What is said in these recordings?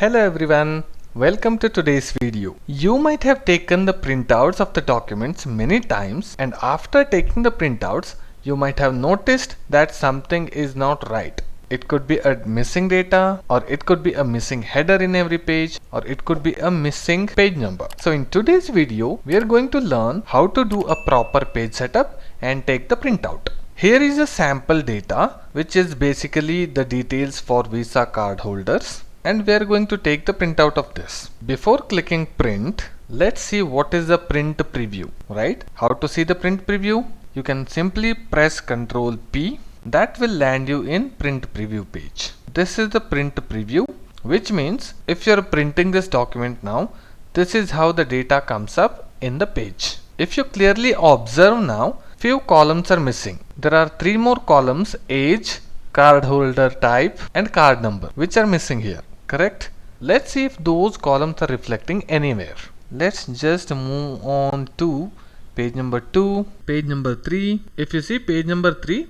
Hello everyone, welcome to today's video. You might have taken the printouts of the documents many times, and after taking the printouts you might have noticed that something is not right. It could be a missing data, or it could be a missing header in every page, or it could be a missing page number. So in today's video we are going to learn how to do a proper page setup and take the printout. Here is a sample data which is basically the details for Visa card holders, and we are going to take the printout of this. Before clicking print, let's see what is the print preview, right? How to see the print preview? You can simply press Ctrl P. That will land you in print preview page. This is the print preview, which means if you're printing this document now, this is how the data comes up in the page. If you clearly observe now, few columns are missing. There are 3 more columns: age, card holder type and card number, which are missing here. Correct? Let's see if those columns are reflecting anywhere. Let's just move on to page number 2, page number 3. If you see page number 3,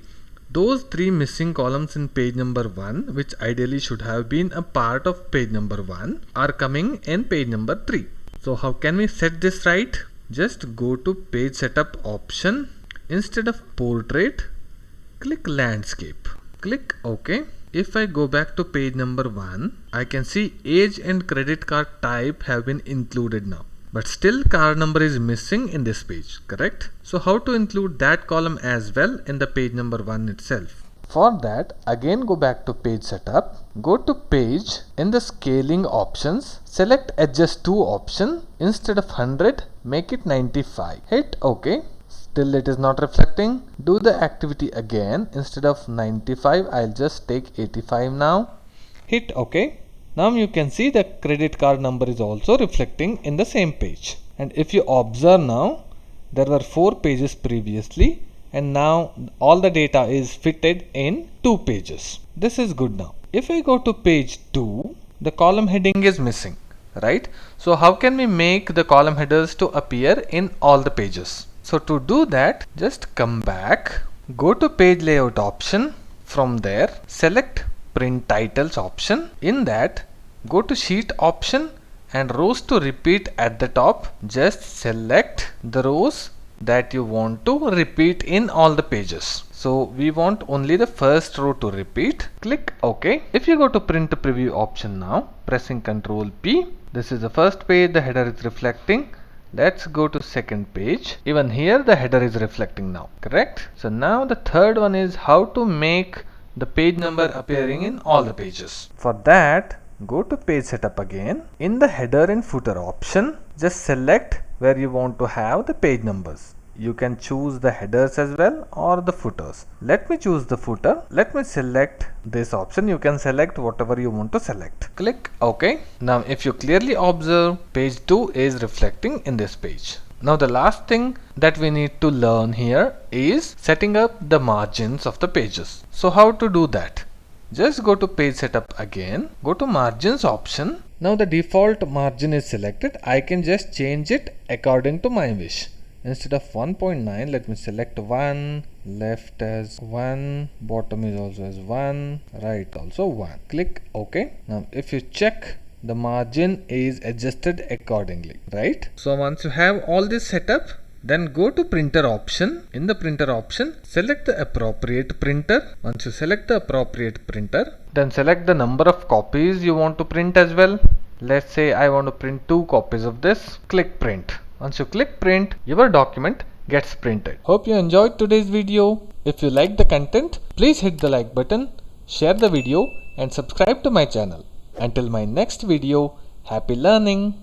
those 3 missing columns in page number 1, which ideally should have been a part of page number 1, are coming in page number 3. So how can we set this right? Just go to page setup option. Instead of portrait, click landscape. Click OK. If I go back to page number 1, I can see age and credit card type have been included now. But still card number is missing in this page, correct? So how to include that column as well in the page number 1 itself? For that, again go back to page setup, go to page, in the scaling options, select adjust to option. Instead of 100, make it 95. Hit OK. Still it is not reflecting. Do the activity again. Instead of 95, I'll just take 85 now. Hit OK. Now you can see the credit card number is also reflecting in the same page. And if you observe now, there were 4 pages previously, and now all the data is fitted in 2 pages. This is good now. If I go to page 2, the column heading is missing, right? So how can we make the column headers to appear in all the pages? So to do that, just come back, go to page layout option. From there, select print titles option. In that, go to sheet option and rows to repeat at the top. Just select the rows that you want to repeat in all the pages. So we want only the first row to repeat. Click OK. If you go to print preview option now, pressing Ctrl P, this is the first page, the header is reflecting. Let's go to second page. Even here the header is reflecting now, correct? So now the third one is how to make the page number appearing in all the pages. For that, go to page setup again. In the header and footer option, just select where you want to have the page numbers. You can choose the headers as well or the footers. Let me choose the footer. Let me select this option. You can select whatever you want to select. Click OK. Now if you clearly observe, page 2 is reflecting in this page. Now the last thing that we need to learn here is setting up the margins of the pages. So how to do that? Just go to page setup again, go to margins option. Now the default margin is selected. I can just change it according to my wish. Instead of 1.9, let me select 1, left as 1, bottom is also as 1, right also 1. Click OK. Now if you check, the margin is adjusted accordingly, right? So once you have all this set up, then go to printer option. In the printer option, select the appropriate printer. Once you select the appropriate printer, then select the number of copies you want to print as well. Let's say I want to print 2 copies of this. Click print. Once you click print, your document gets printed. Hope you enjoyed today's video. If you liked the content, please hit the like button, share the video and subscribe to my channel. Until my next video, happy learning!